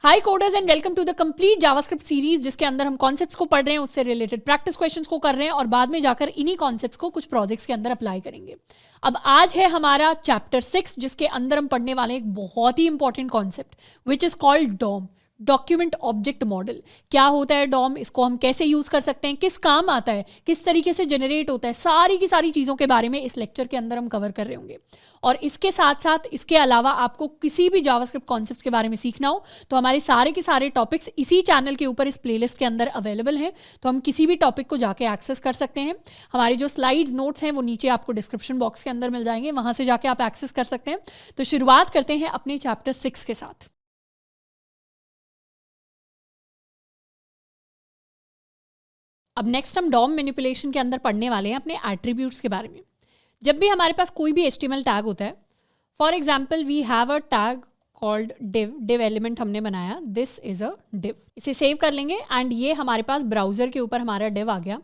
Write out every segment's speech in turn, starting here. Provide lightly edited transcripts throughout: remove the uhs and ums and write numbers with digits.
Hi coders and welcome to the complete JavaScript series, जिसके अंदर हम कॉन्सेप्ट्स को पढ़ रहे हैं, उससे रिलेटेड प्रैक्टिस क्वेश्चंस को कर रहे हैं और बाद में जाकर इन्हीं कॉन्सेप्ट्स को कुछ प्रोजेक्ट्स के अंदर अप्लाई करेंगे। अब आज है हमारा चैप्टर 6, जिसके अंदर हम पढ़ने वाले हैं एक बहुत ही important concept which is called DOM, document object model. क्या होता है डॉम, इसको हम कैसे यूज कर सकते हैं, किस काम आता है, किस तरीके से जनरेट होता है, सारी की सारी चीज़ों के बारे में इस लेक्चर के अंदर हम कवर कर रहे होंगे। और इसके साथ साथ इसके अलावा आपको किसी भी जावास्क्रिप्ट कॉन्सेप्ट्स के बारे में सीखना हो तो हमारे सारे के सारे टॉपिक्स इसी चैनल के ऊपर इस प्लेलिस्ट के अंदर अवेलेबल हैं, तो हम किसी भी टॉपिक को जाके एक्सेस कर सकते हैं। हमारी जो स्लाइड्स नोट्स हैं वो नीचे आपको डिस्क्रिप्शन बॉक्स के अंदर मिल जाएंगे, वहां से जाके आप एक्सेस कर सकते हैं। तो शुरुआत करते हैं अपने चैप्टर 6 के साथ। अब नेक्स्ट हम डॉम मैनिपुलेशन के अंदर पढ़ने वाले हैं अपने एट्रीब्यूट्स के बारे में। जब भी हमारे पास कोई भी HTML टैग होता है, for example we have a tag called div element हमने बनाया, दिस इज अ div। इसे सेव कर लेंगे एंड ये हमारे पास ब्राउजर के ऊपर हमारा div आ गया।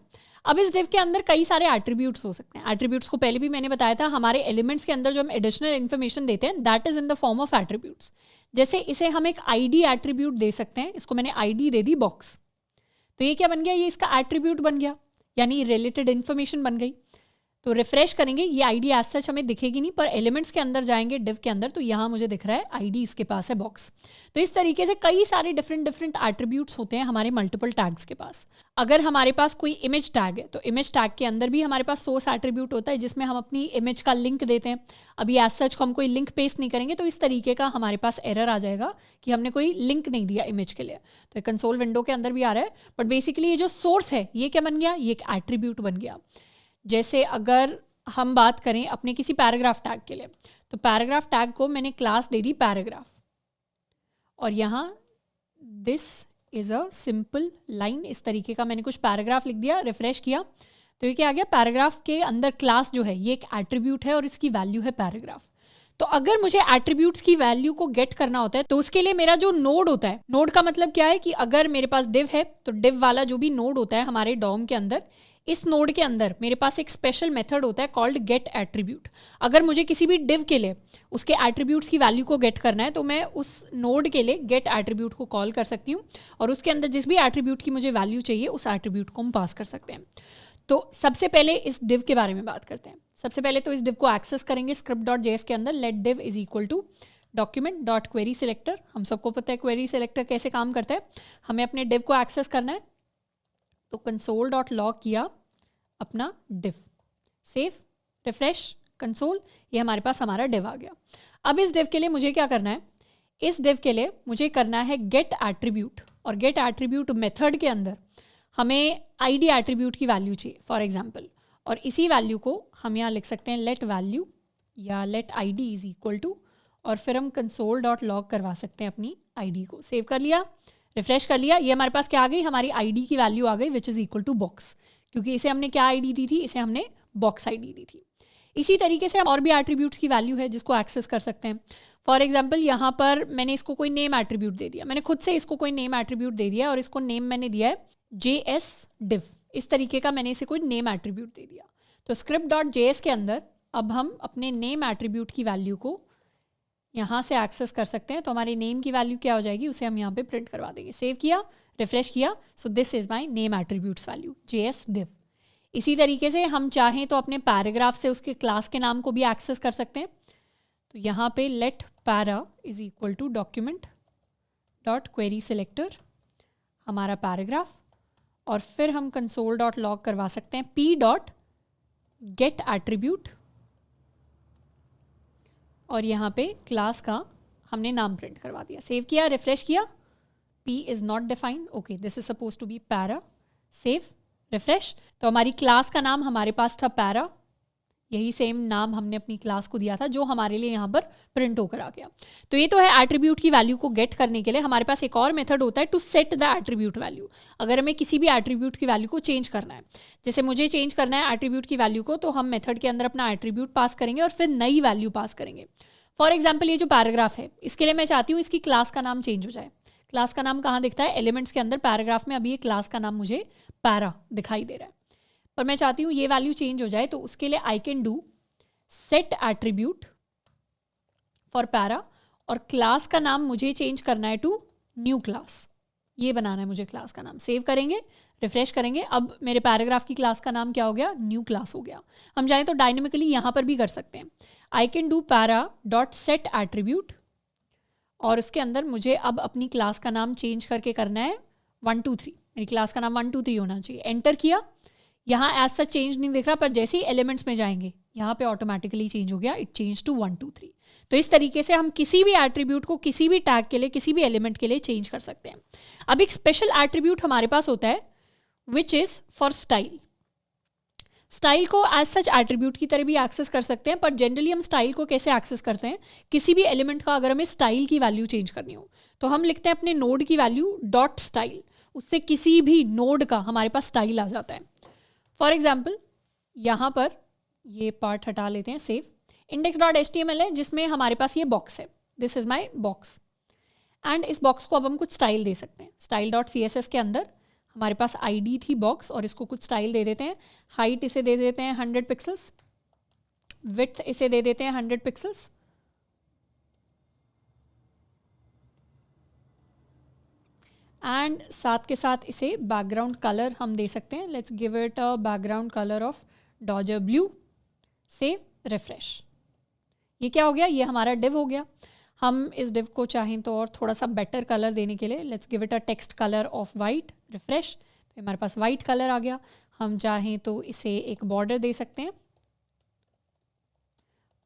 अब इस div के अंदर कई सारे एट्रीब्यूट्स हो सकते हैं। एट्रीब्यूट्स को पहले भी मैंने बताया था, हमारे एलिमेंट्स के अंदर जो हम एडिशनल इन्फॉर्मेशन देते हैं that is in the form of attributes. जैसे इसे हम एक ID एट्रीब्यूट दे सकते हैं, इसको मैंने ID दे दी बॉक्स, तो ये क्या बन गया, ये इसका एट्रीब्यूट बन गया, यानी रिलेटेड इन्फॉर्मेशन बन गई। तो रिफ्रेश करेंगे, ये आईडी एज सच हमें दिखेगी नहीं, पर एलिमेंट्स के अंदर जाएंगे डिव के अंदर तो यहाँ मुझे दिख रहा है आईडी इसके पास है बॉक्स। तो इस तरीके से कई सारे डिफरेंट एट्रीब्यूट्स होते हैं हमारे मल्टीपल टैग्स के पास। अगर हमारे पास कोई इमेज टैग है तो इमेज टैग के अंदर भी हमारे पास सोर्स एट्रीब्यूट होता है, जिसमें हम अपनी इमेज का लिंक देते हैं। अभी एज सच हम कोई लिंक पेस्ट नहीं करेंगे तो इस तरीके का हमारे पास एरर आ जाएगा कि हमने कोई लिंक नहीं दिया इमेज के लिए। तो कंसोल विंडो के अंदर भी आ रहा है, बट बेसिकली ये जो सोर्स है ये क्या बन गया, ये एक एट्रीब्यूट बन गया। जैसे अगर हम बात करें अपने किसी पैराग्राफ टैग के लिए, तो पैराग्राफ टैग को मैंने क्लास दे दी पैराग्राफ, और यहाँ this is a simple line, इस तरीके का मैंने कुछ पैराग्राफ लिख दिया। रिफ्रेश किया तो ये क्या आ गया, पैराग्राफ के अंदर क्लास जो है ये एक एट्रीब्यूट है और इसकी वैल्यू है पैराग्राफ। तो अगर मुझे एट्रीब्यूट्स की वैल्यू को गेट करना होता है तो उसके लिए मेरा जो नोड होता है, नोड का मतलब क्या है कि अगर मेरे पास डिव है तो डिव वाला जो भी नोड होता है हमारे डॉम के अंदर, इस नोड के अंदर मेरे पास एक स्पेशल मेथड होता है कॉल्ड गेट एट्रीब्यूट। अगर मुझे किसी भी डिव के लिए उसके एट्रीब्यूट्स की वैल्यू को गेट करना है तो मैं उस नोड के लिए गेट एट्रीब्यूट को कॉल कर सकती हूँ और उसके अंदर जिस भी एट्रीब्यूट की मुझे वैल्यू चाहिए उस एट्रीब्यूट को हम पास कर सकते हैं। तो सबसे पहले इस डिव के बारे में बात करते हैं। सबसे पहले तो इस डिव को एक्सेस करेंगे script.js के अंदर, let div is equal to document dot query selector. हम सबको पता है क्वेरी सिलेक्टर कैसे काम करता है। हमें अपने डिव को एक्सेस करना है तो कंसोल डॉट लॉग किया अपना डिव, सेव, रिफ्रेश, कंसोल, ये हमारे पास हमारा डिव आ गया। अब इस डिव के लिए मुझे क्या करना है, इस डिव के लिए मुझे करना है गेट एट्रीब्यूट, और गेट एट्रीब्यूट मेथड के अंदर हमें आईडी एट्रीब्यूट की वैल्यू चाहिए फॉर एग्जांपल, और इसी वैल्यू को हम यहाँ लिख सकते हैं लेट वैल्यू या let ID is equal to, और फिर हम कंसोल डॉट लॉग करवा सकते हैं अपनी आईडी को। सेव कर लिया, रिफ्रेश कर लिया, ये हमारे पास क्या आ गई, हमारी आईडी की वैल्यू आ गई which is equal to box, क्योंकि इसे हमने क्या आईडी दी थी, इसे हमने बॉक्स आईडी दी थी। इसी तरीके से हम और भी एट्रीब्यूट्स की वैल्यू है जिसको एक्सेस कर सकते हैं। फॉर एग्जांपल यहाँ पर मैंने इसको कोई नेम एट्रीब्यूट दे दिया, मैंने खुद से इसको कोई नेम एट्रीब्यूट दे दिया और इसको नेम मैंने दिया है JS div, इस तरीके का मैंने इसे कोई नेम एट्रीब्यूट दे दिया। तो script.js के अंदर अब हम अपने नेम एट्रीब्यूट की वैल्यू को यहाँ से एक्सेस कर सकते हैं। तो हमारी नेम की वैल्यू क्या हो जाएगी, उसे हम यहाँ पे प्रिंट करवा देंगे। सेव किया, रिफ्रेश किया, सो this is my name attributes value JS div। इसी तरीके से हम चाहें तो अपने पैराग्राफ से उसके क्लास के नाम को भी एक्सेस कर सकते हैं। तो यहाँ पे let para is equal to document dot query selector, हमारा पैराग्राफ, और फिर हम कंसोल डॉट लॉग करवा सकते हैं p डॉट गेट एट्रीब्यूट, और यहाँ पे क्लास का हमने नाम प्रिंट करवा दिया। सेव किया, रिफ्रेश किया, p is not defined, okay this is suppose to be para, save, refresh. तो हमारी क्लास का नाम हमारे पास था पैरा, यही सेम नाम हमने अपनी क्लास को दिया था जो हमारे लिए यहाँ पर प्रिंट होकर आ गया। तो ये तो है एट्रीब्यूट की वैल्यू को गेट करने के लिए। हमारे पास एक और मेथड होता है to set the attribute value. अगर हमें किसी भी एट्रीब्यूट की वैल्यू को चेंज करना है, जैसे मुझे चेंज करना है एट्रीब्यूट की वैल्यू को, तो हम मेथड के अंदर अपना एट्रीब्यूट पास करेंगे और फिर नई वैल्यू पास करेंगे। फॉर एग्जाम्पल ये जो पैराग्राफ है, इसके लिए मैं चाहती हूँ इसकी क्लास का नाम चेंज हो जाए। क्लास का नाम कहाँ दिखता है, एलिमेंट्स के अंदर पैराग्राफ में। अभी ये क्लास का नाम मुझे पैरा दिखाई दे रहा है, पर मैं चाहती हूँ ये वैल्यू चेंज हो जाए। तो उसके लिए आई can do set attribute for para, और क्लास का नाम मुझे चेंज करना है टू न्यू क्लास, ये बनाना है मुझे क्लास का नाम। सेव करेंगे, रिफ्रेश करेंगे, अब मेरे पैराग्राफ की क्लास का नाम क्या हो गया, न्यू क्लास हो गया। हम चाहें तो डायनेमिकली यहाँ पर भी कर सकते हैं। आई can do para dot set attribute, और उसके अंदर मुझे अब अपनी क्लास का नाम चेंज करके करना है 1 2 3। मेरी क्लास का नाम 1 2 3 होना चाहिए। एंटर किया, यहाँ एज सच चेंज नहीं दिख रहा, पर जैसे ही एलिमेंट्स में जाएंगे यहाँ पे ऑटोमेटिकली चेंज हो गया, इट चेंज टू 1 2 3। तो इस तरीके से हम किसी भी एट्रीब्यूट को किसी भी टैग के लिए, किसी भी एलिमेंट के लिए चेंज कर सकते हैं। अब एक स्पेशल एट्रीब्यूट हमारे पास होता है which is for style. Style को एज सच एट्रीब्यूट की तरह भी एक्सेस कर सकते हैं, पर जनरली हम स्टाइल को कैसे एक्सेस करते हैं, किसी भी एलिमेंट का अगर हमें स्टाइल की वैल्यू चेंज करनी हो तो हम लिखते हैं अपने नोड की वैल्यू डॉट स्टाइल, उससे किसी भी नोड का हमारे पास स्टाइल आ जाता है। फॉर एग्जाम्पल यहाँ पर ये पार्ट हटा लेते हैं, सेव। index.html है जिसमें हमारे पास ये बॉक्स है, this is my box, and इस बॉक्स को अब हम कुछ स्टाइल दे सकते हैं। style.css के अंदर हमारे पास आईडी थी बॉक्स, और इसको कुछ स्टाइल दे देते हैं। हाइट इसे दे देते हैं 100 पिक्सल्स, विड्थ इसे दे देते हैं 100 पिक्सल्स, एंड साथ के साथ इसे बैकग्राउंड कलर हम दे सकते हैं। Let's give it a background colour of Dodger blue. Save, refresh. ये क्या हो गया, ये हमारा डिव हो गया। हम इस डिव को चाहें तो और थोड़ा सा बेटर कलर देने के लिए let's give it a text colour of white, refresh, तो हमारे पास वाइट कलर आ गया। हम चाहें तो इसे एक बॉर्डर दे सकते हैं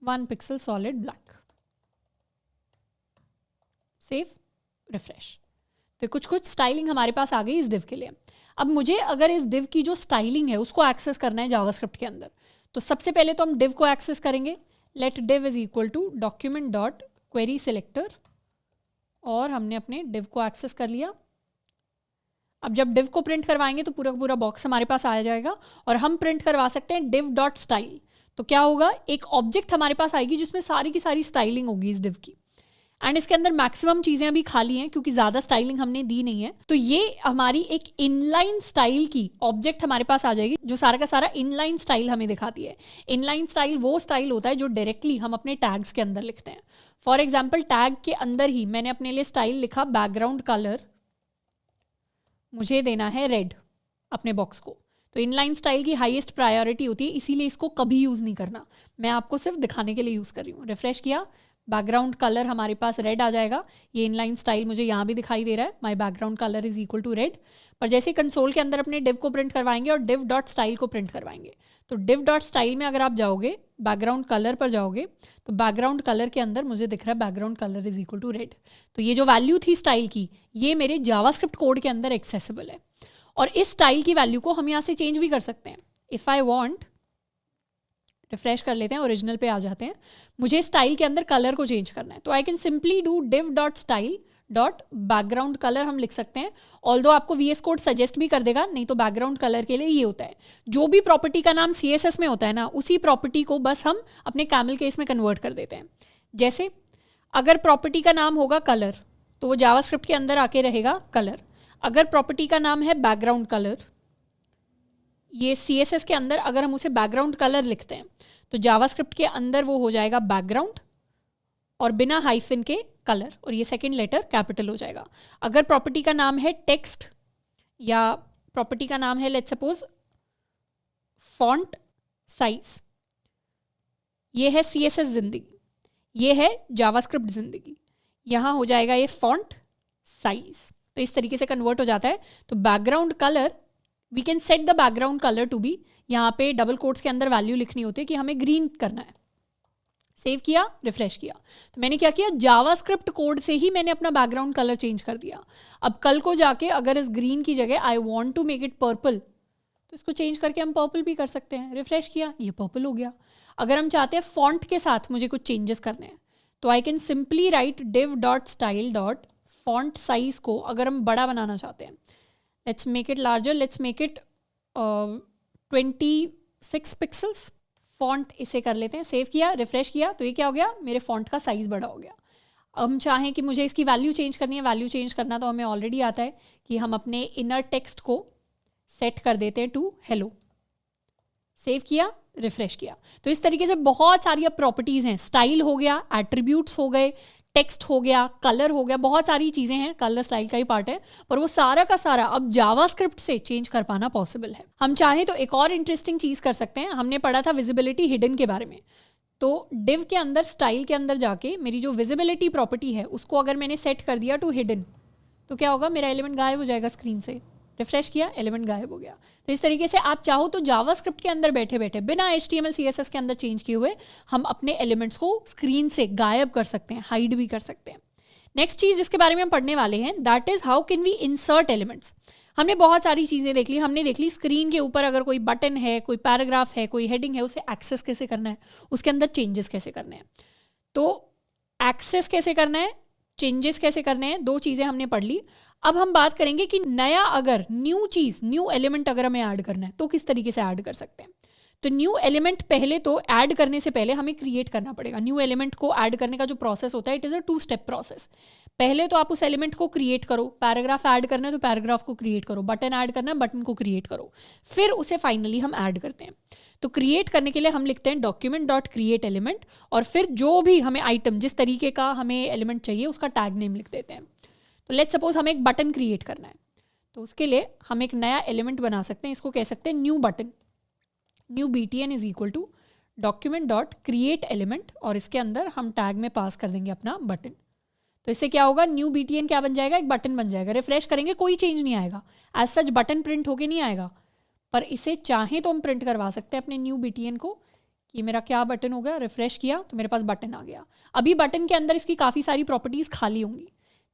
1 pixel solid black. Save, refresh. तो कुछ कुछ स्टाइलिंग हमारे पास आ गई इस डिव के लिए। अब मुझे अगर इस डिव की जो स्टाइलिंग है उसको एक्सेस करना है जावास्क्रिप्ट के अंदर, तो सबसे पहले तो हम डिव को एक्सेस करेंगे। Let div is equal to document dot query selector, और हमने अपने डिव को एक्सेस कर लिया। अब जब डिव को प्रिंट करवाएंगे तो पूरा पूरा बॉक्स हमारे पास आ जाएगा, और हम प्रिंट करवा सकते हैं डिव डॉट स्टाइल। तो क्या होगा, एक ऑब्जेक्ट हमारे पास आएगी जिसमें सारी की सारी स्टाइलिंग होगी इस डिव की, एंड इसके अंदर मैक्सिमम चीज़ें अभी खाली हैं क्योंकि ज़्यादा स्टाइलिंग हमने दी नहीं है। तो ये हमारी एक इनलाइन स्टाइल की ऑब्जेक्ट हमारे पास आ जाएगी जो सारा का सारा इनलाइन स्टाइल हमें दिखाती है। इनलाइन स्टाइल वो स्टाइल होता है जो डायरेक्टली हम अपने टैग्स के अंदर लिखते हैं। फॉर एग्जाम्पल टैग के अंदर ही मैंने अपने लिए स्टाइल लिखा बैकग्राउंड कलर, मुझे देना है रेड अपने बॉक्स को। तो इनलाइन स्टाइल की हाईएस्ट प्रायोरिटी होती है, इसीलिए इसको कभी यूज़ नहीं करना, मैं आपको सिर्फ दिखाने के लिए यूज़ कर रही हूँ। रिफ्रेश किया, बैकग्राउंड कलर हमारे पास रेड आ जाएगा। ये इनलाइन स्टाइल मुझे यहाँ भी दिखाई दे रहा है, my background colour is equal to red. पर जैसे कंसोल के अंदर अपने डिव को प्रिंट करवाएंगे और डिव डॉट स्टाइल को प्रिंट करवाएंगे, तो डिव डॉट स्टाइल में अगर आप जाओगे, बैकग्राउंड कलर पर जाओगे, तो बैकग्राउंड कलर के अंदर मुझे दिख रहा है background colour is equal to red. तो ये जो वैल्यू थी स्टाइल की, ये मेरे जावास्क्रिप्ट कोड के अंदर एक्सेसिबल है, और इस स्टाइल की वैल्यू को हम यहाँ से चेंज भी कर सकते हैं। इफ़ आई वॉन्ट, रिफ्रेश कर लेते हैं, ओरिजिनल पे आ जाते हैं, मुझे स्टाइल के अंदर कलर को चेंज करना है, तो I can simply do div dot style dot background colour हम लिख सकते हैं। ऑल्दो आपको VS कोड सजेस्ट भी कर देगा, नहीं तो बैकग्राउंड कलर के लिए ये होता है, जो भी प्रॉपर्टी का नाम CSS में होता है ना, उसी प्रॉपर्टी को बस हम अपने कैमल केस में कन्वर्ट कर देते हैं। जैसे अगर प्रॉपर्टी का नाम होगा कलर, तो वो जावास्क्रिप्ट के अंदर आके रहेगा कलर। अगर प्रॉपर्टी का नाम है बैकग्राउंड कलर, ये CSS के अंदर अगर हम उसे बैकग्राउंड कलर लिखते हैं, तो जावास्क्रिप्ट के अंदर वो हो जाएगा बैकग्राउंड और बिना हाइफन के कलर, और ये सेकंड लेटर कैपिटल हो जाएगा। अगर प्रॉपर्टी का नाम है टेक्स्ट, या प्रॉपर्टी का नाम है लेट्स सपोज फॉन्ट साइज, ये है CSS जिंदगी, ये है जावास्क्रिप्ट जिंदगी, यहाँ हो जाएगा ये फॉन्ट साइज। तो इस तरीके से कन्वर्ट हो जाता है। तो background colour, we can set the background colour to be, यहाँ पे डबल कोट्स के अंदर वैल्यू लिखनी होती है कि हमें ग्रीन करना है। सेव किया, रिफ्रेश किया, तो मैंने क्या किया, जावास्क्रिप्ट कोड से ही मैंने अपना बैकग्राउंड कलर चेंज कर दिया। अब कल को जाके अगर इस ग्रीन की जगह I want to make it purple, तो इसको चेंज करके हम पर्पल भी कर सकते हैं। रिफ्रेश किया, ये पर्पल हो गया। अगर हम चाहते हैं फॉन्ट के साथ मुझे कुछ चेंजेस करने हैं, तो I can simply right div dot style dot font size को अगर हम बड़ा बनाना चाहते हैं, let's make it larger, let's make it 26 pixels, font इसे कर लेते हैं। सेव किया, रिफ्रेश किया, तो ये क्या हो गया, मेरे फॉन्ट का साइज़ बड़ा हो गया। हम चाहें कि मुझे इसकी वैल्यू चेंज करनी है, वैल्यू चेंज करना तो हमें ऑलरेडी आता है कि हम अपने इनर टेक्स्ट को सेट कर देते हैं टू हेलो। सेव किया, रिफ्रेश किया। तो इस तरीके से बहुत सारी अब प्रॉपर्टीज़ हैं, स्टाइल हो गया, एट्रीब्यूट्स हो गए, टेक्स्ट हो गया, कलर हो गया, बहुत सारी चीज़ें हैं, कलर स्टाइल का ही पार्ट है, पर वो सारा का सारा अब जावास्क्रिप्ट से चेंज कर पाना पॉसिबल है। हम चाहें तो एक और इंटरेस्टिंग चीज़ कर सकते हैं। हमने पढ़ा था विजिबिलिटी हिडन के बारे में, तो डिव के अंदर स्टाइल के अंदर जाके मेरी जो विजिबिलिटी प्रॉपर्टी है उसको अगर मैंने सेट कर दिया टू हिडन, तो क्या होगा, मेरा एलिमेंट गायब हो जाएगा स्क्रीन से। रिफ्रेश किया, एलिमेंट गायब हो गया। तो इस तरीके से आप चाहो तो जावास्क्रिप्ट के अंदर बैठे बैठे बिना HTML CSS के अंदर चेंज किए हुए हम अपने एलिमेंट्स को स्क्रीन से गायब कर सकते हैं, हाइड भी कर सकते हैं। नेक्स्ट चीज़ जिसके बारे में हम पढ़ने वाले हैं, that is how can we insert elements. हमने बहुत सारी चीज़ें देख ली। हमने देख ली स्क्रीन के ऊपर अगर कोई बटन है, कोई पैराग्राफ है, कोई हेडिंग है, उसे एक्सेस कैसे करना है, उसके अंदर चेंजेस कैसे करने हैं। तो एक्सेस कैसे करना है, चेंजेस कैसे करने हैं, दो चीज़ें हमने पढ़ ली। अब हम बात करेंगे कि नया अगर न्यू चीज़, न्यू एलिमेंट अगर हमें ऐड करना है तो किस तरीके से ऐड कर सकते हैं। तो न्यू एलिमेंट पहले तो ऐड करने से पहले हमें क्रिएट करना पड़ेगा। न्यू एलिमेंट को ऐड करने का जो प्रोसेस होता है, it is a 2 step process. पहले तो आप उस एलिमेंट को क्रिएट करो, पैराग्राफ ऐड करना है तो पैराग्राफ को क्रिएट करो, बटन ऐड करना है बटन को क्रिएट करो, फिर उसे फाइनली हम ऐड करते हैं। तो क्रिएट करने के लिए हम लिखते हैं डॉक्यूमेंट डॉट क्रिएट एलिमेंट, और फिर जो भी हमें आइटम, जिस तरीके का हमें एलिमेंट चाहिए उसका टैग नेम लिख देते हैं। तो लेट्स सपोज हमें एक बटन क्रिएट करना है, तो उसके लिए हम एक नया एलिमेंट बना सकते हैं, इसको कह सकते हैं new button. New btn is equal to document dot create element, और इसके अंदर हम टैग में पास कर देंगे अपना बटन। तो इससे क्या होगा, न्यू btn क्या बन जाएगा, एक बटन बन जाएगा। रिफ्रेश करेंगे कोई चेंज नहीं आएगा, एज सच बटन प्रिंट होके नहीं आएगा, पर इसे चाहें तो हम प्रिंट करवा सकते हैं अपने न्यू btn को कि मेरा क्या बटन हो गया। रिफ्रेश किया तो मेरे पास बटन आ गया। अभी बटन के अंदर इसकी काफ़ी सारी प्रॉपर्टीज़ खाली होंगी।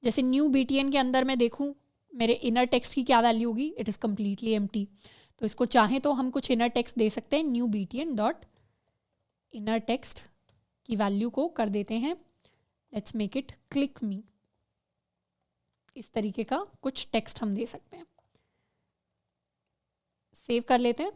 जैसे न्यू btn के अंदर मैं देखूँ मेरे इनर टेक्स्ट की क्या वैल्यू होगी, इट इज़ कम्प्लीटली एम्प्टी। तो इसको चाहें तो हम कुछ इनर टेक्स्ट दे सकते हैं। New btn dot inner text की वैल्यू को कर देते हैं, let's make it click me. इस तरीके का कुछ टेक्स्ट हम दे सकते हैं। सेव कर लेते हैं,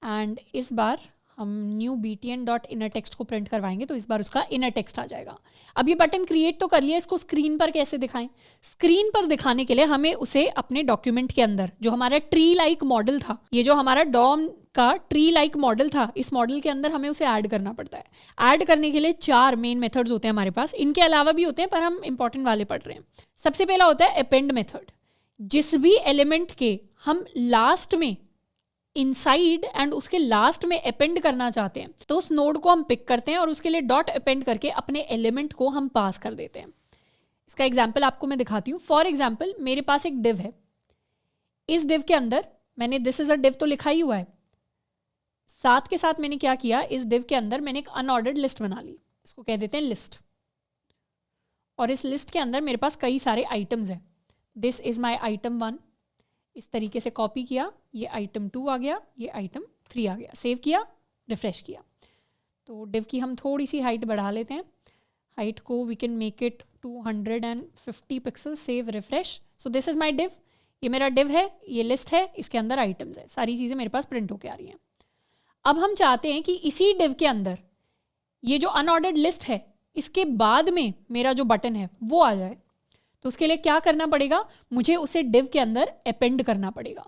एंड इस बार हम new btn dot inner text को प्रिंट करवाएंगे, तो इस बार उसका इनर टेक्स्ट आ जाएगा। अब ये बटन क्रिएट तो कर लिया, इसको स्क्रीन पर कैसे दिखाएं। स्क्रीन पर दिखाने के लिए हमें उसे अपने डॉक्यूमेंट के अंदर, जो हमारा ट्री लाइक मॉडल था, ये जो हमारा डॉम का ट्री लाइक मॉडल था, इस मॉडल के अंदर हमें उसे ऐड करना पड़ता है। ऐड करने के लिए 4 मेन मेथड्स होते हैं हमारे पास, इनके अलावा भी होते हैं पर हम इंपॉर्टेंट वाले पढ़ रहे हैं। सबसे पहला होता है अपेंड मेथड। जिस भी एलिमेंट के हम लास्ट में इनसाइड एंड उसके लास्ट में अपेंड करना चाहते हैं, तो उस नोड को हम पिक करते हैं और उसके लिए डॉट अपेंड करके अपने एलिमेंट को हम पास कर देते हैं। इसका एग्जांपल आपको मैं दिखाती हूँ। फॉर एग्जांपल मेरे पास एक डिव है, इस डिव के अंदर मैंने दिस इज अ डिव तो लिखा ही हुआ है, साथ के साथ मैंने क्या किया, इस डिव के अंदर मैंने एक अनऑर्डर्ड लिस्ट बना ली, इसको कह देते हैं लिस्ट। और इस लिस्ट के अंदर मेरे पास कई सारे आइटम्स हैं। दिस इज माई आइटम 1, इस तरीके से कॉपी किया, ये आइटम 2 आ गया, ये आइटम 3 आ गया। सेव किया, रिफ्रेश किया, तो डिव की हम थोड़ी सी हाइट बढ़ा लेते हैं। हाइट को we can make it 250 pixel. Save, refresh. So this is my div, ये मेरा डिव है, ये लिस्ट है, इसके अंदर आइटम्स है, सारी चीज़ें मेरे पास प्रिंट होके आ रही हैं। अब हम चाहते हैं कि इसी डिव के अंदर ये जो अनऑर्डर्ड लिस्ट है, इसके बाद में मेरा जो बटन है वो आ जाए। तो उसके लिए क्या करना पड़ेगा, मुझे उसे डिव के अंदर अपेंड करना पड़ेगा।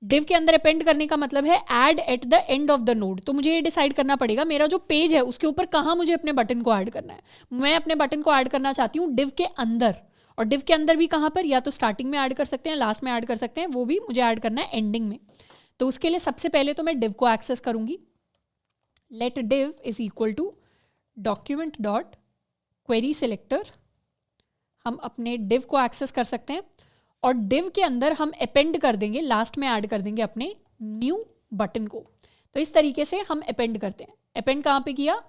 डिव के अंदर अपेंड करने का मतलब है add at the end of the node. तो मुझे ये डिसाइड करना पड़ेगा मेरा जो पेज है उसके ऊपर कहाँ मुझे अपने बटन को ऐड करना है। मैं अपने बटन को ऐड करना चाहती हूँ डिव के अंदर, और डिव के अंदर भी कहाँ पर, या तो स्टार्टिंग में ऐड कर सकते हैं, लास्ट में ऐड कर सकते हैं, वो भी मुझे ऐड करना है एंडिंग में। तो उसके लिए सबसे पहले तो मैं डिव को एक्सेस करूँगी। Let div is equal to document dot query selector. हम अपने डिव को एक्सेस कर सकते हैं और डिव के अंदर हम अपेंड कर देंगे, लास्ट में ऐड कर देंगे अपने न्यू बटन को। तो इस तरीके से हम अपेंड करते हैं। अपेंड कहाँ पे किया,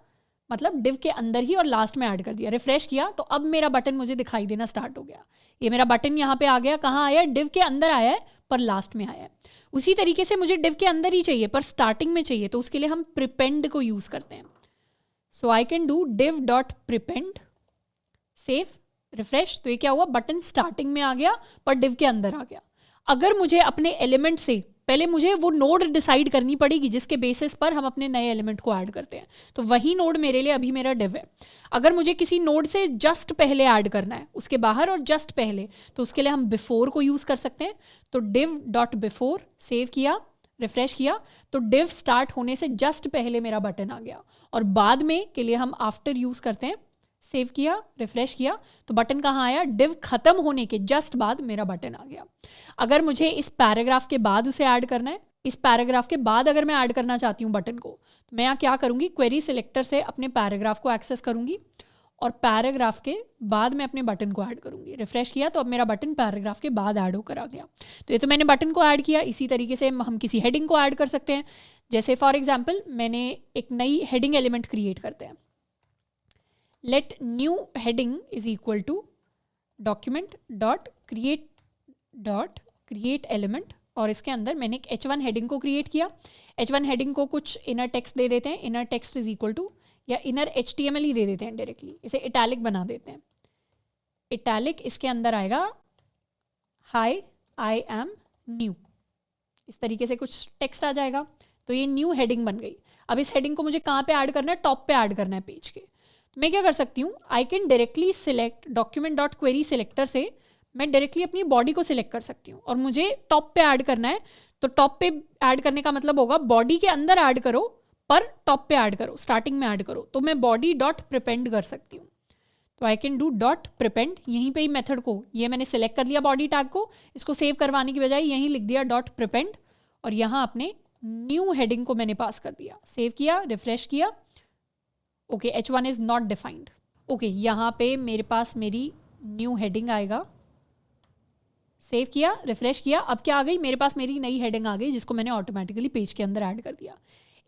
मतलब डिव के अंदर ही और लास्ट में ऐड कर दिया। रिफ्रेश किया तो अब मेरा बटन मुझे दिखाई देना स्टार्ट हो गया। ये मेरा बटन यहाँ पे आ गया, कहाँ आया, डिव के अंदर आया है पर लास्ट में आया है। उसी तरीके से मुझे डिव के अंदर ही चाहिए पर स्टार्टिंग में चाहिए, तो उसके लिए हम प्रिपेंड को यूज़ करते हैं। So I can do div dot prepend. Save, refresh, तो ये क्या हुआ, बटन स्टार्टिंग में आ गया पर डिव के अंदर आ गया। अगर मुझे अपने एलिमेंट से पहले मुझे वो नोड डिसाइड करनी पड़ेगी जिसके बेसिस पर हम अपने नए एलिमेंट को ऐड करते हैं, तो वही नोड मेरे लिए अभी मेरा डिव है। अगर मुझे किसी नोड से जस्ट पहले ऐड करना है, उसके बाहर और जस्ट पहले, तो उसके लिए हम बिफोर को यूज़ कर सकते हैं। तो डिव डॉट बिफोर, सेव किया, रिफ्रेश किया, तो डिव स्टार्ट होने से जस्ट पहले मेरा बटन आ गया। और बाद में के लिए हम आफ्टर यूज़ करते हैं सेव किया, रिफ्रेश किया, तो बटन कहाँ आया, डिव खत्म होने के जस्ट बाद मेरा बटन आ गया। अगर मुझे इस पैराग्राफ के बाद उसे ऐड करना है, इस पैराग्राफ के बाद अगर मैं ऐड करना चाहती हूँ बटन को, तो मैं यहाँ क्या करूँगी, क्वेरी सिलेक्टर से अपने पैराग्राफ को एक्सेस करूँगी और पैराग्राफ के बाद मैं अपने बटन को ऐड करूँगी। रिफ्रेश किया तो अब मेरा बटन पैराग्राफ के बाद ऐड होकर आ गया। तो ये तो मैंने बटन को ऐड किया। इसी तरीके से हम किसी हेडिंग को ऐड कर सकते हैं। जैसे फॉर एग्जाम्पल मैंने एक नई हेडिंग एलिमेंट क्रिएट करते हैं। Let new heading is equal to document dot create element, और इसके अंदर मैंने एक h1 हेडिंग को क्रिएट किया। h1 हेडिंग को कुछ इनर टेक्स्ट दे देते हैं। Inner text is equal to, या इनर HTML ही दे देते हैं डायरेक्टली, इसे इटैलिक बना देते हैं। इटैलिक इसके अंदर आएगा हाय आई एम न्यू, इस तरीके से कुछ टेक्स्ट आ जाएगा। तो ये न्यू हेडिंग बन गई। अब इस हेडिंग को मुझे कहाँ पे ऐड करना है, टॉप पे ऐड करना है पेज के। तो मैं क्या कर सकती हूँ, I can directly select document dot query selector से मैं डायरेक्टली अपनी बॉडी को सिलेक्ट कर सकती हूँ और मुझे टॉप पे ऐड करना है। तो टॉप पे ऐड करने का मतलब होगा बॉडी के अंदर ऐड करो पर टॉप पे ऐड करो, स्टार्टिंग में ऐड करो। तो मैं बॉडी डॉट प्रिपेंड कर सकती हूँ। तो आई कैन डू डॉट प्रिपेंड, यहीं पे ही मेथड को, ये मैंने सेलेक्ट कर लिया बॉडी टैग को, इसको सेव करवाने की बजाय यहीं लिख दिया डॉट प्रिपेंड, और यहाँ अपने न्यू हेडिंग को मैंने पास कर दिया। सेव किया, रिफ्रेश किया, okay h1 is not defined. Okay यहाँ पे मेरे पास मेरी न्यू हेडिंग आएगा। सेव किया, रिफ्रेश किया, अब क्या आ गई, मेरे पास मेरी नई हेडिंग आ गई जिसको मैंने ऑटोमेटिकली पेज के अंदर ऐड कर दिया।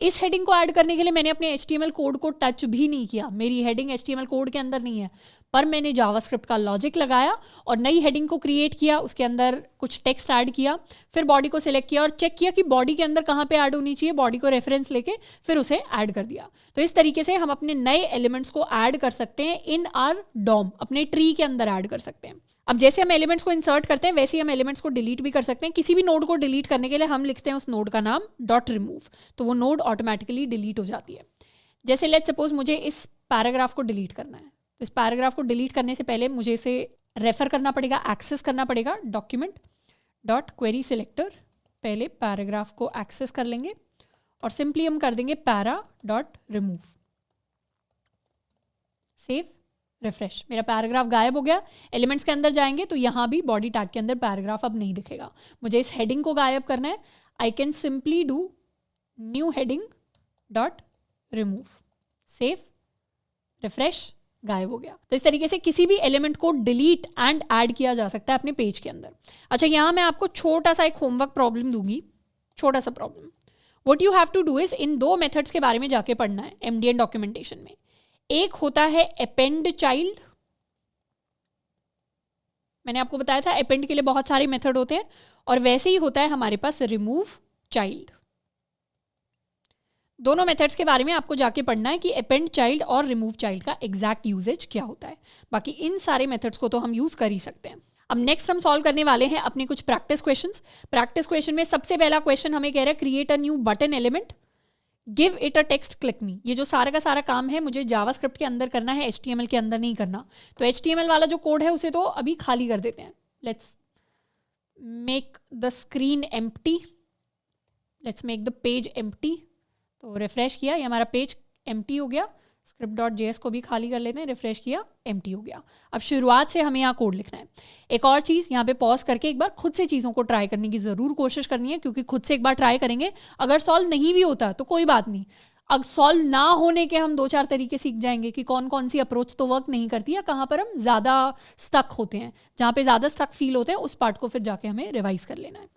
इस हेडिंग को ऐड करने के लिए मैंने अपने HTML कोड को टच भी नहीं किया। मेरी हेडिंग HTML कोड के अंदर नहीं है, पर मैंने जावास्क्रिप्ट का लॉजिक लगाया और नई हेडिंग को क्रिएट किया, उसके अंदर कुछ टेक्स्ट ऐड किया, फिर बॉडी को सिलेक्ट किया और चेक किया कि बॉडी के अंदर कहाँ पे ऐड होनी चाहिए, बॉडी को रेफरेंस लेके फिर उसे ऐड कर दिया। तो इस तरीके से हम अपने नए एलिमेंट्स को ऐड कर सकते हैं इन आर डॉम, अपने ट्री के अंदर ऐड कर सकते हैं। अब जैसे हम एलिमेंट्स को इंसर्ट करते हैं वैसे ही हम एलिमेंट्स को डिलीट भी कर सकते हैं। किसी भी नोड को डिलीट करने के लिए हम लिखते हैं उस नोड का नाम डॉट रिमूव, तो वो नोड ऑटोमेटिकली डिलीट हो जाती है। जैसे लेट्स सपोज मुझे इस पैराग्राफ को डिलीट करना है, तो इस पैराग्राफ को डिलीट करने से पहले मुझे इसे रेफर करना पड़ेगा, एक्सेस करना पड़ेगा। डॉक्यूमेंट डॉट क्वेरी सिलेक्टर, पहले पैराग्राफ को एक्सेस कर लेंगे और सिंपली हम कर देंगे para dot remove. Save, refresh, मेरा पैराग्राफ गायब हो गया। एलिमेंट्स के अंदर जाएंगे तो यहाँ भी बॉडी टैग के अंदर पैराग्राफ अब नहीं दिखेगा। मुझे इस हेडिंग को गायब करना है, आई can simply do new heading dot remove. Save, refresh, गायब हो गया। तो इस तरीके से किसी भी एलिमेंट को डिलीट एंड ऐड किया जा सकता है अपने पेज के अंदर। अच्छा, यहाँ मैं आपको छोटा सा एक होमवर्क प्रॉब्लम दूंगी, छोटा सा problem. What you have to do is in दो मेथड्स के बारे में जाके पढ़ना है MDN डॉक्यूमेंटेशन में। एक होता है अपेंड चाइल्ड, मैंने आपको बताया था अपेंड के लिए बहुत सारे मेथड होते हैं, और वैसे ही होता है हमारे पास रिमूव चाइल्ड। दोनों मेथड्स के बारे में आपको जाके पढ़ना है कि अपेंड चाइल्ड और रिमूव चाइल्ड का एग्जैक्ट यूजेज क्या होता है। बाकी इन सारे मेथड्स को तो हम यूज कर ही सकते हैं। अब नेक्स्ट हम सॉल्व करने वाले हैं अपने कुछ प्रैक्टिस क्वेश्चंस। प्रैक्टिस क्वेश्चन में सबसे पहला क्वेश्चन हमें कह रहा है create a new button element, give it a text, click मी। ये जो सारा का सारा काम है मुझे जावास्क्रिप्ट के अंदर करना है, HTML के अंदर नहीं करना। तो HTML वाला जो कोड है उसे तो अभी खाली कर देते हैं। Let's make the screen empty, let's make the page empty. तो रिफ्रेश किया, ये हमारा पेज एम्प्टी हो गया। script.js को भी खाली कर लेते हैं, रिफ्रेश किया, एम्प्टी हो गया। अब शुरुआत से हमें यहाँ कोड लिखना है। एक और चीज़, यहाँ पे पॉज करके एक बार खुद से चीज़ों को ट्राई करने की ज़रूर कोशिश करनी है, क्योंकि खुद से एक बार ट्राई करेंगे, अगर सॉल्व नहीं भी होता तो कोई बात नहीं। अब सॉल्व ना होने के हम 2-4 तरीके सीख जाएंगे कि कौन कौन सी अप्रोच तो वर्क नहीं करती है, कहाँ पर हम ज़्यादा स्टक होते हैं, जहाँ पे ज़्यादा स्टक फील होते हैं उस पार्ट को फिर जाके हमें रिवाइज कर लेना है।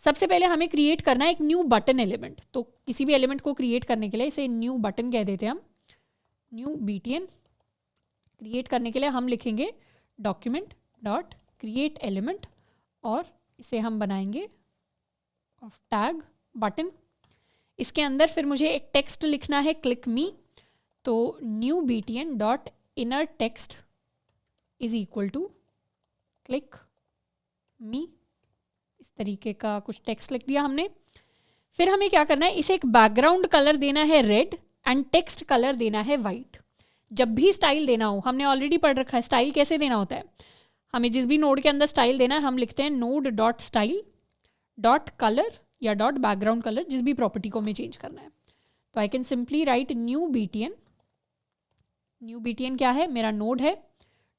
सबसे पहले हमें क्रिएट करना है एक न्यू बटन एलिमेंट। तो किसी भी एलिमेंट को क्रिएट करने के लिए इसे न्यू बटन कह देते हैं हम, न्यू BTN। क्रिएट करने के लिए हम लिखेंगे डॉक्यूमेंट डॉट क्रिएट एलिमेंट और इसे हम बनाएंगे ऑफ टैग बटन। इसके अंदर फिर मुझे एक टेक्स्ट लिखना है, क्लिक मी। तो new BTN dot inner text is equal to click me, इस तरीके का कुछ टेक्स्ट लिख दिया हमने। फिर हमें क्या करना है, इसे एक बैकग्राउंड कलर देना है रेड एंड टेक्स्ट कलर देना है वाइट। जब भी स्टाइल देना हो, हमने ऑलरेडी पढ़ रखा है स्टाइल कैसे देना होता है। हमें जिस भी नोड के अंदर स्टाइल देना है हम लिखते हैं node dot style dot colour या डॉट बैकग्राउंड कलर, जिस भी प्रॉपर्टी को हमें चेंज करना है। तो I can simply write new BTN new BTN क्या है, मेरा नोड है,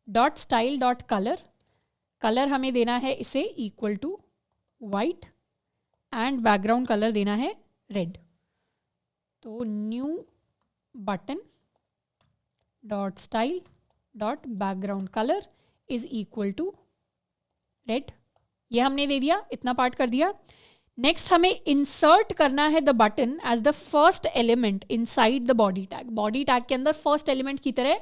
dot style dot colour, colour हमें देना है इसे equal to white and background colour देना है रेड। तो new button dot style dot background colour is equal to red, ये हमने दे दिया, इतना पार्ट कर दिया। नेक्स्ट हमें इंसर्ट करना है the button as the first element inside the body tag, body tag के अंदर फर्स्ट एलिमेंट की तरह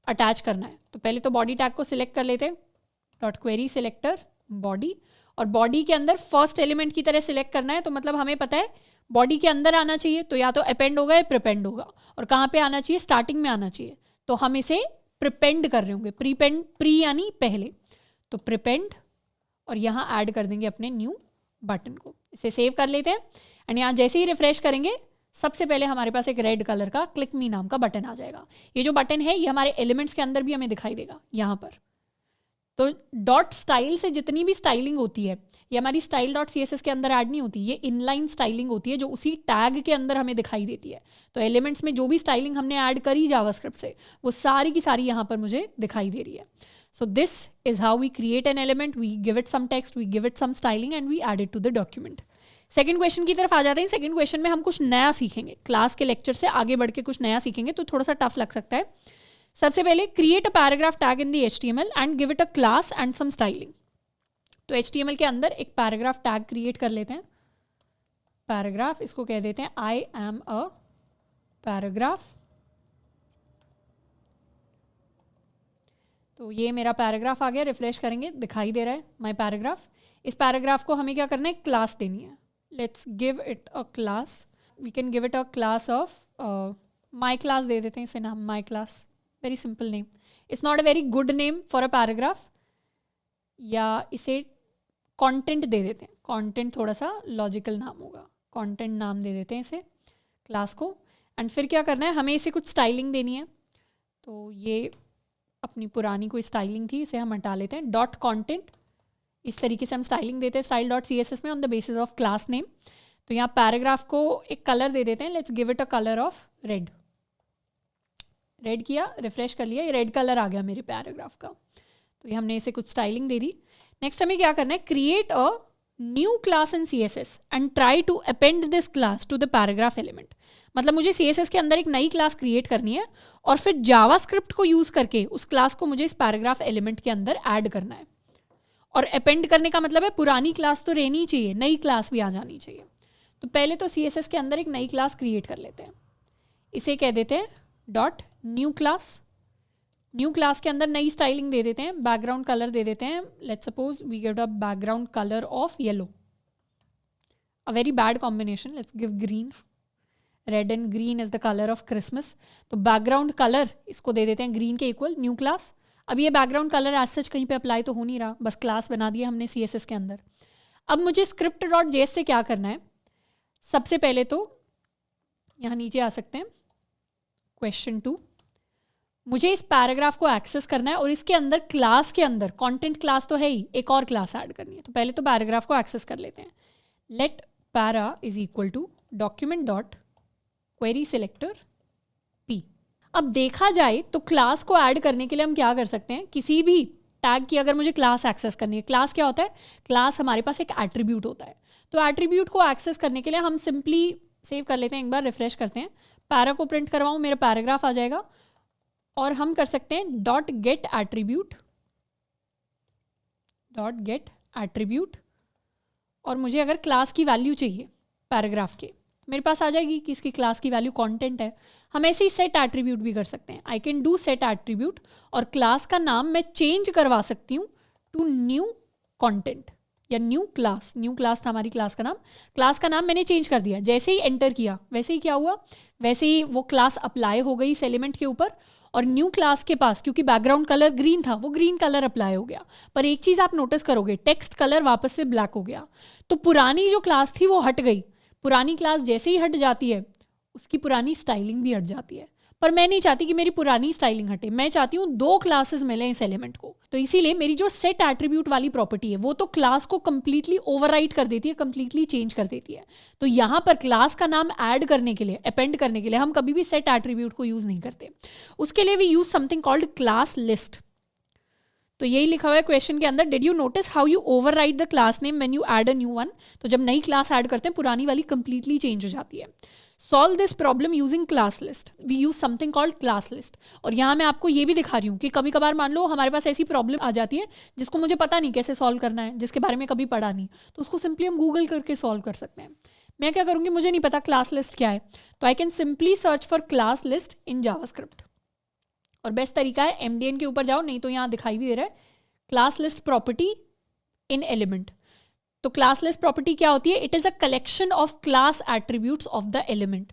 अटैच करना है। तो पहले तो बॉडी टैग को सिलेक्ट कर लेते हैं, डॉट क्वेरी सिलेक्टर बॉडी, और बॉडी के अंदर फर्स्ट एलिमेंट की तरह सिलेक्ट करना है। तो मतलब हमें पता है बॉडी के अंदर आना चाहिए, तो या तो अपेंड होगा या प्रिपेंड होगा, और कहाँ पे आना चाहिए, स्टार्टिंग में आना चाहिए। तो हम इसे प्रिपेंड कर रहे होंगे, प्रीपेंड, प्री यानी पहले, तो प्रिपेंड, और यहाँ ऐड कर देंगे अपने न्यू बटन को। इसे सेव कर लेते हैं एंड यहाँ जैसे ही रिफ्रेश करेंगे सबसे पहले हमारे पास एक रेड कलर का क्लिक मी नाम का बटन आ जाएगा। ये जो बटन है ये हमारे एलिमेंट्स के अंदर भी हमें दिखाई देगा यहाँ पर। तो डॉट स्टाइल से जितनी भी स्टाइलिंग होती है ये हमारी स्टाइल डॉट CSS के अंदर ऐड नहीं होती, ये इनलाइन स्टाइलिंग होती है जो उसी टैग के अंदर हमें दिखाई देती है। तो एलिमेंट्स में जो भी स्टाइलिंग हमने ऐड करी जावास्क्रिप्ट से वो सारी की सारी यहाँ पर मुझे दिखाई दे रही है। So this is how we create an element, we give it some text, we give it some styling and we add it to the document. Second question की तरफ आ जाते हैं। सेकेंड क्वेश्चन में हम कुछ नया सीखेंगे, क्लास के लेक्चर से आगे बढ़ के कुछ नया सीखेंगे, तो थोड़ा सा टफ लग सकता है। सबसे पहले create a paragraph tag in the HTML and give it a class and some styling. तो HTML के अंदर एक पैराग्राफ टैग क्रिएट कर लेते हैं, पैराग्राफ, इसको कह देते हैं आई एम अ पैराग्राफ। तो ये मेरा पैराग्राफ आ गया, रिफ्रेश करेंगे दिखाई दे रहा है माई पैराग्राफ। इस पैराग्राफ को हमें क्या करना है, क्लास देनी है। Let's give it a class, we can give it a class of my class दे देते हैं इसे नाम, my class, very simple name. It's not a very good name for a paragraph, या इसे कंटेंट दे देते हैं, कंटेंट थोड़ा सा लॉजिकल नाम होगा, कंटेंट नाम दे देते हैं इसे क्लास को। एंड फिर क्या करना है, हमें इसे कुछ स्टाइलिंग देनी है। तो ये अपनी पुरानी कोई स्टाइलिंग थी, इसे हम हटा लेते हैं, डॉट कंटेंट, इस तरीके से हम स्टाइलिंग देते हैं स्टाइल डॉट CSS में on the basis of class name. तो यहाँ पैराग्राफ को एक कलर दे देते हैं, let's give it a colour of red. Red किया, रिफ्रेश कर लिया, ये रेड कलर आ गया मेरे पैराग्राफ का। तो ये हमने इसे कुछ स्टाइलिंग दे दी। नेक्स्ट हमें क्या करना है, create a new class in CSS and try to append this class to the paragraph element. मतलब मुझे CSS के अंदर एक नई क्लास क्रिएट करनी है और फिर जावास्क्रिप्ट को यूज़ करके उस क्लास को मुझे इस पैराग्राफ एलिमेंट के अंदर ऐड करना है। और अपेंड करने का मतलब है पुरानी क्लास तो रहनी चाहिए, नई क्लास भी आ जानी चाहिए। तो पहले तो CSS के अंदर एक नई क्लास क्रिएट कर लेते हैं, इसे कह देते हैं dot new class. New class के अंदर नई स्टाइलिंग दे देते हैं, बैकग्राउंड कलर दे देते हैं, let's suppose we give a background colour of yellow, a very bad combination, let's give green. Red and green is the colour of Christmas. तो background colour इसको दे देते हैं ग्रीन के इक्वल, न्यू क्लास। अब ये बैकग्राउंड कलर एज सच कहीं पे अप्लाई तो हो नहीं रहा, बस क्लास बना दिया हमने CSS के अंदर। अब मुझे स्क्रिप्ट डॉट JS से क्या करना है, सबसे पहले तो यहाँ नीचे आ सकते हैं, क्वेश्चन 2, मुझे इस पैराग्राफ को एक्सेस करना है और इसके अंदर क्लास के अंदर कंटेंट क्लास तो है ही, एक और क्लास ऐड करनी है। तो पहले तो पैराग्राफ को एक्सेस कर लेते हैं, let para is equal to document dot query selector P। अब देखा जाए तो क्लास को ऐड करने के लिए हम क्या कर सकते हैं, किसी भी टैग की अगर मुझे क्लास एक्सेस करनी है, क्लास क्या होता है, क्लास हमारे पास एक एट्रीब्यूट होता है। तो एट्रीब्यूट को एक्सेस करने के लिए हम सिंपली सेव कर लेते हैं, एक बार रिफ्रेश करते हैं, पैरा को प्रिंट करवाऊँ, मेरा पैराग्राफ आ जाएगा। और हम कर सकते हैं dot gate attribute, dot gate attribute, और मुझे अगर क्लास की वैल्यू चाहिए पैराग्राफ के, मेरे पास आ जाएगी कि इसकी क्लास की वैल्यू कंटेंट है। हम ऐसे ही सेट एट्रीब्यूट भी कर सकते हैं, आई कैन डू सेट एट्रीब्यूट, और क्लास का नाम मैं चेंज करवा सकती हूँ टू न्यू कंटेंट या न्यू क्लास। न्यू क्लास था हमारी क्लास का नाम, क्लास का नाम मैंने चेंज कर दिया, जैसे ही एंटर किया वैसे ही क्या हुआ, वैसे ही वो क्लास अप्लाई हो गई इस एलिमेंट के ऊपर। और न्यू क्लास के पास क्योंकि बैकग्राउंड कलर ग्रीन था, वो ग्रीन कलर अप्लाई हो गया। पर एक चीज़ आप नोटिस करोगे, टेक्स्ट कलर वापस से ब्लैक हो गया। तो पुरानी जो क्लास थी वो हट गई, पुरानी क्लास जैसे ही हट जाती है उसकी पुरानी स्टाइलिंग भी हट जाती है। पर मैं नहीं चाहती कि मेरी पुरानी स्टाइलिंग हटे, मैं चाहती हूँ 2 क्लासेस मिले इस एलिमेंट को। तो इसीलिए मेरी जो सेट एट्रीब्यूट वाली प्रॉपर्टी है वो तो क्लास को कंप्लीटली ओवरराइड कर देती है, कंप्लीटली चेंज कर देती है। तो यहाँ पर क्लास का नाम ऐड करने के लिए, अपेंड करने के लिए हम कभी भी सेट एट्रीब्यूट को यूज नहीं करते। उसके लिए we use something called class list. तो यही लिखा हुआ है क्वेश्चन के अंदर, did you notice how you override the class name when you add a new one. तो जब नई क्लास ऐड करते हैं पुरानी वाली कंप्लीटली चेंज हो जाती है। Solve this problem using class list, we use something called class list. और यहाँ मैं आपको ये भी दिखा रही हूँ कि कभी कभार मान लो हमारे पास ऐसी प्रॉब्लम आ जाती है जिसको मुझे पता नहीं कैसे सॉल्व करना है, जिसके बारे में कभी पढ़ा नहीं, तो उसको सिंपली हम गूगल करके सॉल्व कर सकते हैं। मैं क्या करूँगी, मुझे नहीं पता क्लास लिस्ट क्या है, तो I can simply search for class list in JavaScript. और बेस्ट तरीका है MDN के ऊपर जाओ, नहीं तो यहाँ दिखाई भी दे रहा है class list property in element. तो क्लास लिस्ट प्रॉपर्टी क्या होती है, it is a collection of class attributes of the element.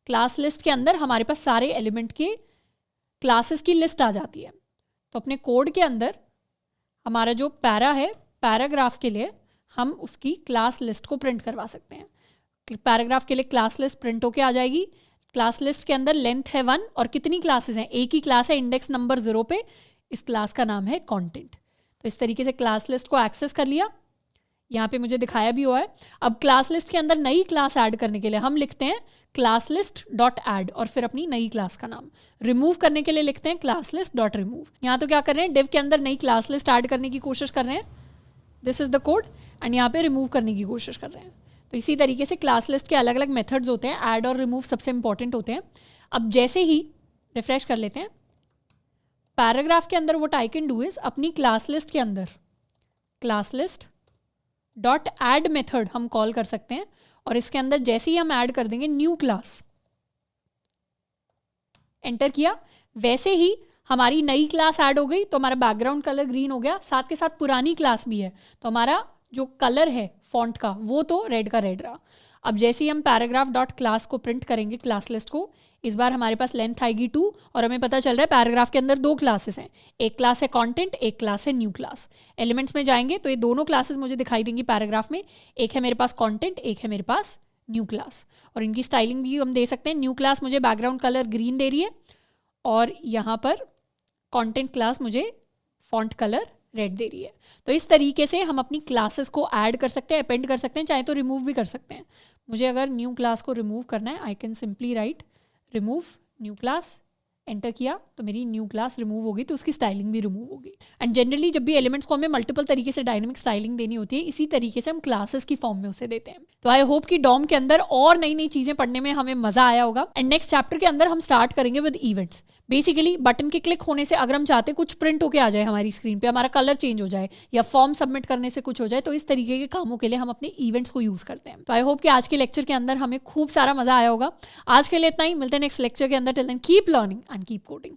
Class list के अंदर हमारे पास सारे एलिमेंट के क्लासेस की लिस्ट आ जाती है। तो अपने कोड के अंदर हमारा जो पैरा है, पैराग्राफ के लिए हम उसकी क्लास लिस्ट को प्रिंट करवा सकते हैं। पैराग्राफ के लिए क्लास लिस्ट प्रिंट होके आ जाएगी। क्लास लिस्ट के अंदर लेंथ है 1 और कितनी क्लासेस हैं, एक ही क्लास है इंडेक्स नंबर 0 पे, इस क्लास का नाम है कंटेंट। तो इस तरीके से क्लास लिस्ट को एक्सेस कर लिया, यहाँ पे मुझे दिखाया भी हुआ है। अब क्लास लिस्ट के अंदर नई क्लास ऐड करने के लिए हम लिखते हैं क्लास लिस्ट डॉट ऐड और फिर अपनी नई क्लास का नाम। रिमूव करने के लिए लिखते हैं क्लास लिस्ट डॉट रिमूव। यहाँ तो क्या कर रहे हैं, डिव के अंदर नई क्लास लिस्ट ऐड करने की कोशिश कर रहे हैं, this is the code, and यहाँ पे रिमूव करने की कोशिश कर रहे हैं। तो इसी तरीके से क्लास लिस्ट के अलग अलग मेथड्स होते हैं, ऐड और रिमूव सबसे इंपॉर्टेंट होते हैं। अब जैसे ही रिफ्रेश कर लेते हैं, पैराग्राफ के अंदर what I can do is अपनी क्लास लिस्ट के अंदर class list dot add method हम कॉल कर सकते हैं, और इसके अंदर जैसे ही हम ऐड कर देंगे न्यू क्लास, एंटर किया, वैसे ही हमारी नई क्लास ऐड हो गई। तो हमारा बैकग्राउंड कलर ग्रीन हो गया, साथ के साथ पुरानी क्लास भी है, तो हमारा जो कलर है फॉन्ट का वो तो रेड का रेड रहा। अब जैसे ही हम पैराग्राफ डॉट क्लास को प्रिंट करेंगे क्लास लिस्ट को, इस बार हमारे पास लेंथ आएगी 2 और हमें पता चल रहा है पैराग्राफ के अंदर 2 क्लासेस हैं, एक क्लास है कंटेंट, एक क्लास है न्यू क्लास। एलिमेंट्स में जाएंगे तो ये दोनों क्लासेस मुझे दिखाई देंगी पैराग्राफ में, एक है मेरे पास कंटेंट, एक है मेरे पास न्यू क्लास। और इनकी स्टाइलिंग भी हम दे सकते हैं। न्यू क्लास मुझे बैकग्राउंड कलर ग्रीन दे रही है और यहाँ पर कंटेंट क्लास मुझे फॉन्ट कलर रेड दे रही है। तो इस तरीके से हम अपनी क्लासेस को ऐड कर सकते हैं, अपेंड कर सकते हैं, चाहे तो रिमूव भी कर सकते हैं। मुझे अगर न्यू क्लास को रिमूव करना है, आई can simply right remove new class, enter किया तो मेरी न्यू क्लास रिमूव होगी, तो उसकी स्टाइलिंग भी रिमूव होगी। एंड जनरली जब भी एलिमेंट्स को हमें मल्टीपल तरीके से डायनेमिक स्टाइलिंग देनी होती है, इसी तरीके से हम क्लासेस की फॉर्म में उसे देते हैं। तो आई होप कि डॉम के अंदर और नई नई चीजें पढ़ने में हमें मजा आया होगा। एंड नेक्स्ट चैप्टर के अंदर हम स्टार्ट करेंगे विद इवेंट्स। बेसिकली बटन के क्लिक होने से अगर हम चाहते हैं कुछ प्रिंट होके आ जाए हमारी स्क्रीन पे, हमारा कलर चेंज हो जाए या फॉर्म सबमिट करने से कुछ हो जाए, तो इस तरीके के कामों के लिए हम अपने इवेंट्स को यूज करते हैं। तो आई होप कि आज के लेक्चर के अंदर हमें खूब सारा मजा आया होगा। आज के लिए इतना ही, मिलते हैं नेक्स्ट लेक्चर के अंदर। Till then keep learning and keep coding.